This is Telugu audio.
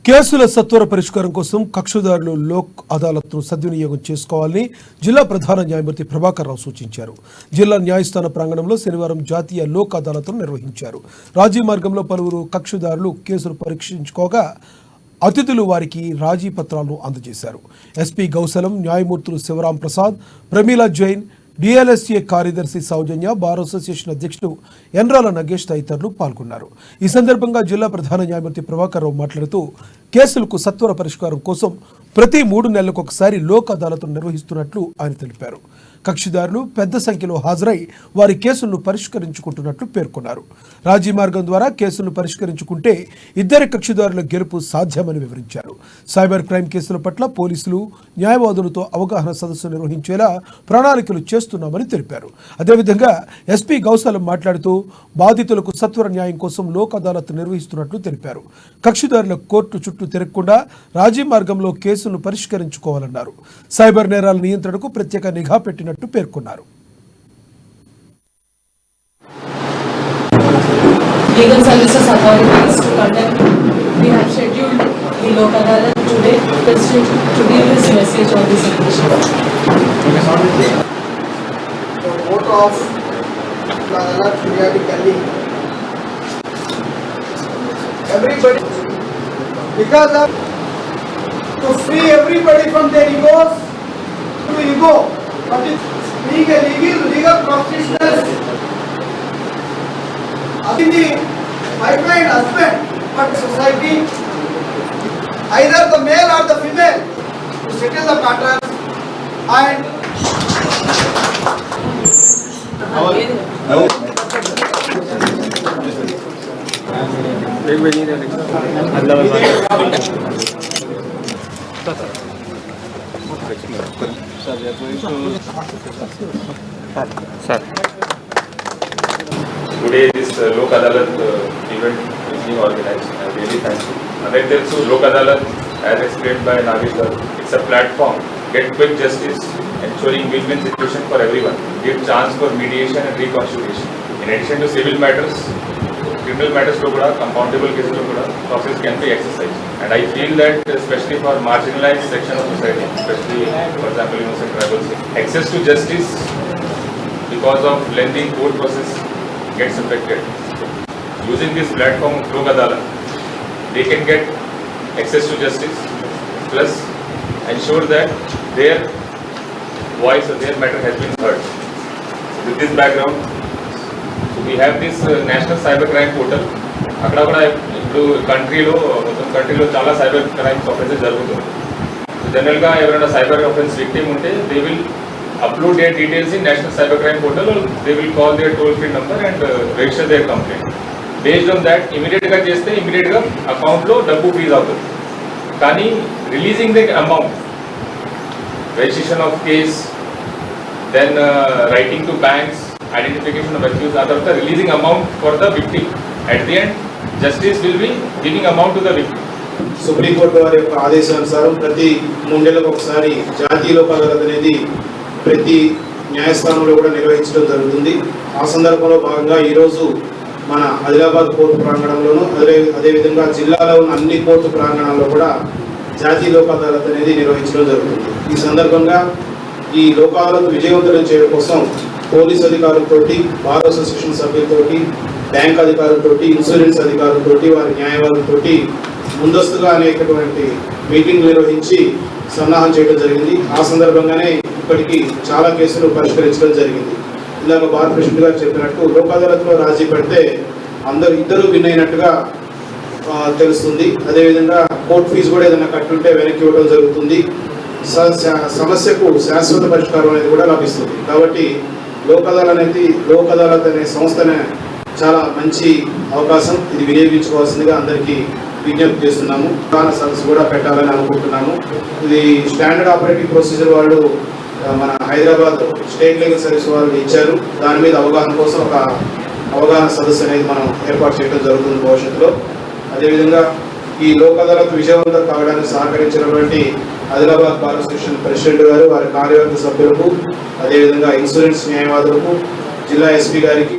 కేసుల సత్వర పరిష్కారం కోసం కక్షదారులు లోక్ అదాలత్ను సద్వినియోగం చేసుకోవాలని జిల్లా ప్రధాన న్యాయమూర్తి ప్రభాకర్ రావు సూచించారు. జిల్లా న్యాయస్థాన ప్రాంగణంలో శనివారం జాతీయ లోక్ అదాలత్ను నిర్వహించారు. రాజీ మార్గంలో పలువురు కక్షదారులు కేసులు పరీక్షించుకోగా అతిథులు వారికి రాజీ పత్రాలను అందజేశారు. ఎస్పీ గౌసలం, న్యాయమూర్తులు శివరాం ప్రసాద్, ప్రమీలా జైన్, డిఎల్ఎస్ఏ కార్యదర్శి సౌజన్య, బార్ అసోసియేషన్ అధ్యక్షుడు ఎన్రాల నగేష్ తదితరులు పాల్గొన్నారు. ఈ సందర్భంగా జిల్లా ప్రధాన న్యాయమూర్తి ప్రభాకర్ రావు మాట్లాడుతూ కేసులకు సత్వర పరిష్కారం కోసం ప్రతి 3 నెలలకు ఒకసారి లోక్ అదాలత్ను నిర్వహిస్తున్నట్లు ఆయన తెలిపారు. కక్షిదారులు పెద్ద సంఖ్యలో హాజరై వారి కేసులను పరిష్కరించుకుంటున్నట్లు పేర్కొన్నారు. రాజీ మార్గం ద్వారా కేసులను పరిష్కరించుకుంటే ఇద్దరి కక్షిదారుల గెలుపు సాధ్యమని వివరించారు. సైబర్ క్రైమ్ కేసుల పట్ల పోలీసులు, న్యాయవాదులతో అవగాహన సదస్సు నిర్వహించేలా ప్రణాళికలు చేస్తున్నామని తెలిపారు. అదేవిధంగా ఎస్పీ గౌసలం మాట్లాడుతూ బాధితులకు సత్వర న్యాయం కోసం లోక్ అదాలత్ నిర్వహిస్తున్నట్లు తెలిపారు. కక్షిదారుల కోర్టు చుట్టూ తిరగకుండా రాజీ మార్గంలో కేసులను పరిష్కరించుకోవాలన్నారు. సైబర్ నేరాల నియంత్రణకు ప్రత్యేక నిఘా పెట్టినట్టు పేర్కొన్నారు. Legal services authorities to conduct. We have scheduled the Lok Adalat today to give this message on this occasion. The vote of Lok Adalat periodically. Everybody, because of to free everybody from their egos to ego, but being a legal practitioners. The pipeline husband, but society, either the male or the female, to settle the matters and Today this Lok Adalat event is being organized. I am really thankful. Like tells Lok Adalat, as explained by Nagesh, it's a platform. Get quick justice, ensuring win-win situation for everyone. Give chance for mediation and reconciliation. In addition to civil matters, criminal matters lo kuda, compoundable cases lo kuda, process can be exercised. And I feel that especially for marginalized section of society, especially for example innocent tribals, access to justice because of lengthy court process gets affected. Using this platform of Lok Adalat, they can get access to justice plus ensure that their voice or their matter has been heard. With this background, so we have this National Cyber Crime Portal. అక్కడ ఇప్పుడు కంట్రీలో చాలా సైబర్ క్రైమ్స్ ఆఫెన్సెస్ జరుగుతుంది. జనరల్గా ఎవరైనా సైబర్ ఆఫెన్స్ విక్టిమ్ ఉంటే they will upload their details in National Cyber Crime Portal, or they will call their toll-free number and register their complaint. Based on that, immediate గా చేస్తే immediate గా అకౌంట్ లో డబ్బు ఫ్రీజ్ అవుతుంది. కానీ releasing the amount, registration of case, then writing to banks, identification of accuse, ఆ తర్వాత releasing amount for the victim. At the end justice will be giving amount to the victim. Supreme Court వారి యొక్క ఆదేశానుసారం ప్రతి 3 నెలలకు ఒకసారి జాతీయ లోక్ అదాలత్ అనేది ప్రతి న్యాయస్థానంలో కూడా నిర్వహించడం జరుగుతుంది. ఆ సందర్భంలో భాగంగా ఈరోజు మన ఆదిలాబాద్ కోర్టు ప్రాంగణంలోనూ అదేవిధంగా జిల్లాలో ఉన్న అన్ని కోర్టు ప్రాంగణాల్లో కూడా జాతీయ లోక్ అదాలత్ అనేది నిర్వహించడం జరుగుతుంది. ఈ సందర్భంగా ఈ లోక్ అదాలత్ విజయవంతం చేయడం కోసం పోలీస్ అధికారులతోటి, బార్ అసోసియేషన్ సభ్యులతోటి, బ్యాంక్ అధికారులతోటి, ఇన్సూరెన్స్ అధికారులతోటి, వారి న్యాయవాదులతోటి ముందస్తుగా అనేకటువంటి మీటింగ్ నిర్వహించి సన్నాహం చేయడం జరిగింది. ఆ సందర్భంగానే ఇప్పటికీ చాలా కేసులు పరిష్కరించడం జరిగింది. ఇందాక బార్ ప్రెసిడెంట్ గారు చెప్పినట్టు లోక్ అదాలత్లో రాజీ పడితే ఇద్దరు విన్ అయినట్టుగా తెలుస్తుంది. అదేవిధంగా కోర్టు ఫీజు కూడా ఏదైనా కట్టుంటే వెనక్కి ఇవ్వడం జరుగుతుంది. సమస్యకు శాశ్వత పరిష్కారం అనేది కూడా లభిస్తుంది. కాబట్టి లోక్ అదాలత్ అనే సంస్థనే చాలా మంచి అవకాశం. ఇది వినియోగించుకోవాల్సిందిగా అందరికీ విజ్ఞప్తి చేస్తున్నాము. ప్రధాన సదస్సు కూడా పెట్టాలని అనుకుంటున్నాము. ఇది స్టాండర్డ్ ఆపరేటింగ్ ప్రొసీజర్ వాళ్ళు మన హైదరాబాద్ స్టేట్ లీగల్ సర్వీస్ వాళ్ళు ఇచ్చారు. దాని మీద అవగాహన కోసం ఒక అవగాహన సదస్సు అనేది మనం ఏర్పాటు చేయడం జరుగుతుంది భవిష్యత్తులో. అదేవిధంగా ఈ లోక్ అదాలత్ విజయవంతం కావడానికి సహకరించినటువంటి ఆదిలాబాద్ బార్ అసోసియేషన్ ప్రెసిడెంట్ గారు, వారి కార్యవర్గ సభ్యులకు, అదేవిధంగా ఇన్సూరెన్స్ న్యాయవాదులకు, జిల్లా ఎస్పీ గారికి